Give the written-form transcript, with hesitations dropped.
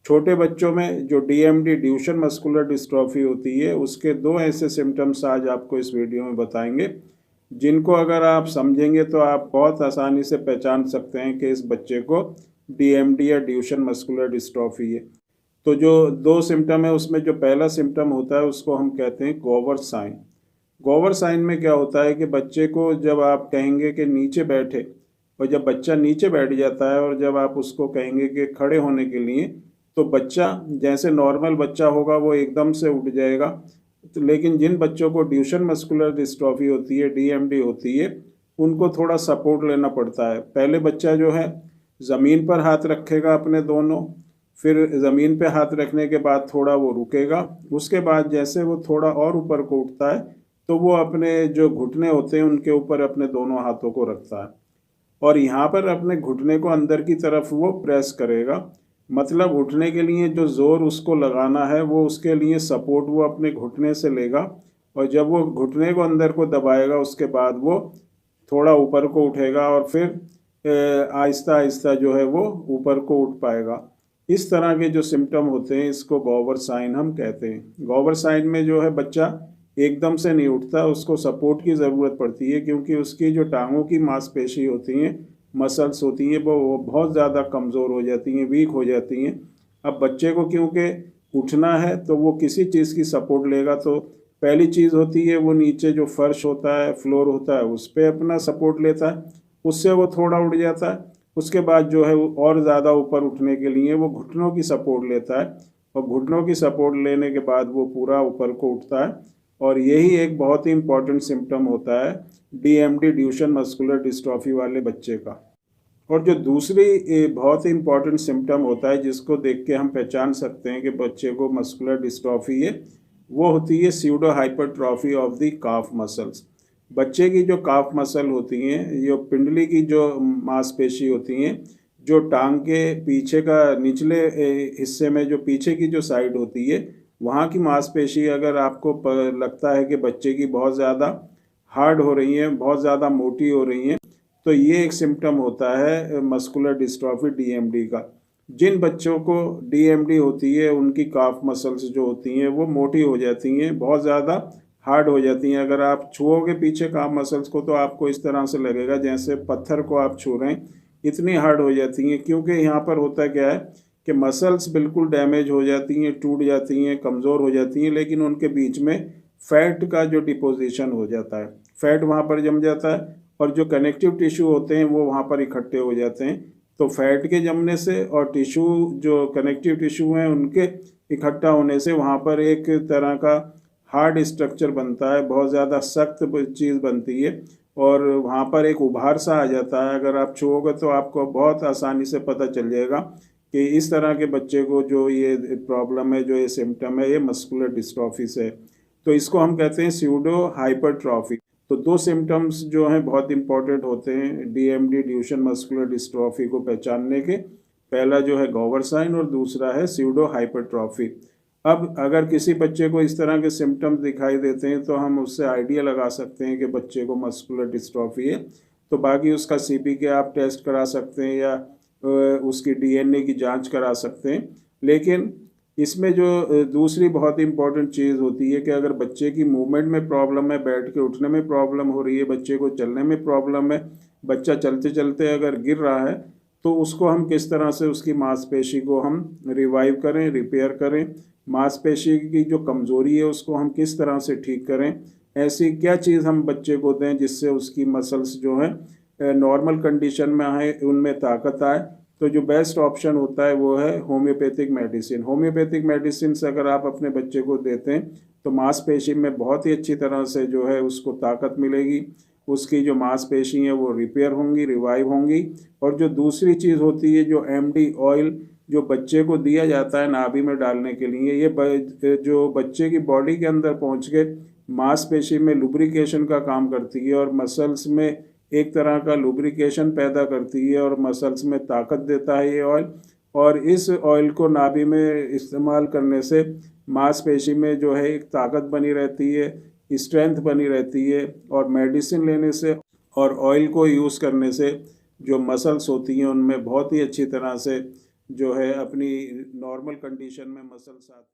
छोटे बच्चों में जो डीएमडी ड्यूशेन मस्कुलर डिस्ट्रॉफी होती है, उसके 2 ऐसे सिम्टम्स आज आपको इस वीडियो में बताएंगे, जिनको अगर आप समझेंगे तो आप बहुत आसानी से पहचान सकते हैं कि इस बच्चे को डीएमडी या ड्यूशेन मस्कुलर डिस्ट्रॉफी है। तो जो 2 सिम्टम है, उसमें जो पहला सिम्टम होता है उसको हम कहते हैं गोवर साइन। गोवर साइन में क्या होता है कि बच्चे को जब आप कहेंगे कि नीचे बैठे, और जब बच्चा नीचे बैठ जाता है और जब आप उसको कहेंगे कि खड़े होने के लिए, तो बच्चा जैसे नॉर्मल बच्चा होगा वो एकदम से उठ जाएगा। तो लेकिन जिन बच्चों को ड्यूशेन मस्कुलर डिस्ट्रॉफी होती है, डीएमडी होती है, उनको थोड़ा सपोर्ट लेना पड़ता है। पहले बच्चा जो है ज़मीन पर हाथ रखेगा अपने दोनों, फिर ज़मीन पे हाथ रखने के बाद थोड़ा वो रुकेगा, उसके बाद जैसे वो थोड़ा और ऊपर को उठता है तो वो अपने जो घुटने होते हैं उनके ऊपर अपने दोनों हाथों को रखता है और यहाँ पर अपने घुटने को अंदर की तरफ वो प्रेस करेगा। मतलब उठने के लिए जो ज़ोर उसको लगाना है वो उसके लिए सपोर्ट वो अपने घुटने से लेगा, और जब वो घुटने को अंदर को दबाएगा उसके बाद वो थोड़ा ऊपर को उठेगा और फिर आहिस्ता आहिस्ता जो है वो ऊपर को उठ पाएगा। इस तरह के जो सिम्टम होते हैं इसको गोवर साइन हम कहते हैं। गोवर साइन में जो है बच्चा एकदम से नहीं उठता, उसको सपोर्ट की ज़रूरत पड़ती है, क्योंकि उसकी जो टांगों की मांसपेशी होती हैं, मसल्स होती हैं, वो बहुत ज़्यादा कमज़ोर हो जाती हैं, वीक हो जाती हैं। अब बच्चे को क्योंकि उठना है तो वो किसी चीज़ की सपोर्ट लेगा, तो पहली चीज़ होती है वो नीचे जो फर्श होता है, फ्लोर होता है, उस पर अपना सपोर्ट लेता है, उससे वो थोड़ा उठ जाता है। उसके बाद जो है वो और ज़्यादा ऊपर उठने के लिए वो घुटनों की सपोर्ट लेता है, और घुटनों की सपोर्ट लेने के बाद वो पूरा ऊपर को उठता है। और यही एक बहुत ही इम्पॉर्टेंट सिम्टम होता है डीएमडी ड्यूशेन मस्कुलर डिस्ट्रॉफी वाले बच्चे का। और जो दूसरी बहुत ही इम्पॉर्टेंट सिम्टम होता है जिसको देख के हम पहचान सकते हैं कि बच्चे को मस्कुलर डिस्ट्रॉफी है, वो होती है pseudo hypertrophy of the calf muscles. बच्चे की जो काफ मसल होती हैं, ये पिंडली की जो मांसपेशी होती हैं, जो टांग के पीछे का निचले हिस्से में जो पीछे की जो साइड होती है, वहाँ की मांसपेशी अगर आपको लगता है कि बच्चे की बहुत ज़्यादा हार्ड हो रही है, बहुत ज़्यादा मोटी हो रही हैं, तो ये एक सिम्टम होता है मस्कुलर डिस्ट्रॉफी डीएमडी का। जिन बच्चों को डीएमडी होती है उनकी काफ मसल्स जो होती हैं वो मोटी हो जाती हैं, बहुत ज़्यादा हार्ड हो जाती हैं। अगर आप छुओगे पीछे काफ मसल्स को तो आपको इस तरह से लगेगा जैसे पत्थर को आप छू रहे हैं, इतनी हार्ड हो जाती हैं। क्योंकि यहाँ पर होता क्या है कि मसल्स बिल्कुल डैमेज हो जाती हैं, टूट जाती हैं, कमज़ोर हो जाती हैं, लेकिन उनके बीच में फैट का जो डिपोजिशन हो जाता है, फैट वहाँ पर जम जाता है, और जो कनेक्टिव टिश्यू होते हैं वो वहाँ पर इकट्ठे हो जाते हैं। तो फैट के जमने से और टिश्यू जो कनेक्टिव टिश्यू हैं उनके इकट्ठा होने से वहाँ पर एक तरह का हार्ड स्ट्रक्चर बनता है, बहुत ज़्यादा सख्त चीज़ बनती है, और वहाँ पर एक उभार सा आ जाता है। अगर आप छुओगे तो आपको बहुत आसानी से पता चल जाएगा कि इस तरह के बच्चे को जो ये प्रॉब्लम है, जो ये सिम्टम है, ये मस्कुलर डिस्ट्रॉफी से। तो इसको हम कहते हैं स्यूडो हाइपरट्रॉफी। तो 2 सिम्टम्स जो हैं बहुत इंपॉर्टेंट होते हैं डीएमडी ड्यूशेन मस्कुलर डिस्ट्रॉफी को पहचानने के। पहला जो है गोवर साइन और दूसरा है स्यूडो हाइपरट्रॉफी। अब अगर किसी बच्चे को इस तरह के सिम्टम्स दिखाई देते हैं तो हम उससे आइडिया लगा सकते हैं कि बच्चे को मस्कुलर डिस्ट्रॉफी है। तो बाकी उसका सीपीके आप टेस्ट करा सकते हैं या उसकी डीएनए की जांच करा सकते हैं। लेकिन इसमें जो दूसरी बहुत इंपॉर्टेंट चीज़ होती है कि अगर बच्चे की मूवमेंट में प्रॉब्लम है, बैठ के उठने में प्रॉब्लम हो रही है, बच्चे को चलने में प्रॉब्लम है, बच्चा चलते चलते अगर गिर रहा है, तो उसको हम किस तरह से उसकी मांसपेशी को हम रिवाइव करें, रिपेयर करें, मांसपेशी की जो कमज़ोरी है उसको हम किस तरह से ठीक करें, ऐसी क्या चीज़ हम बच्चे को दें जिससे उसकी मसल्स जो हैं नॉर्मल कंडीशन में आए, उनमें ताकत आए। तो जो बेस्ट ऑप्शन होता है वो है होम्योपैथिक मेडिसिन। होम्योपैथिक मेडिसिन से अगर आप अपने बच्चे को देते हैं तो मांसपेशी में बहुत ही अच्छी तरह से जो है उसको ताकत मिलेगी, उसकी जो मांसपेशी हैं वो रिपेयर होंगी, रिवाइव होंगी। और जो दूसरी चीज़ होती है जो एमडी ऑयल जो बच्चे को दिया जाता है नाभि में डालने के लिए, ये जो बच्चे की बॉडी के अंदर पहुँच के मांसपेशी में लुब्रिकेशन का काम करती है और मसल्स में एक तरह का लुब्रिकेशन पैदा करती है और मसल्स में ताकत देता है ये ऑयल। और इस ऑयल को नाभि में इस्तेमाल करने से मांसपेशी में जो है एक ताकत बनी रहती है, स्ट्रेंथ बनी रहती है। और मेडिसिन लेने से और ऑयल को यूज़ करने से जो मसल्स होती हैं उनमें बहुत ही अच्छी तरह से जो है अपनी नॉर्मल कंडीशन में मसल्स आती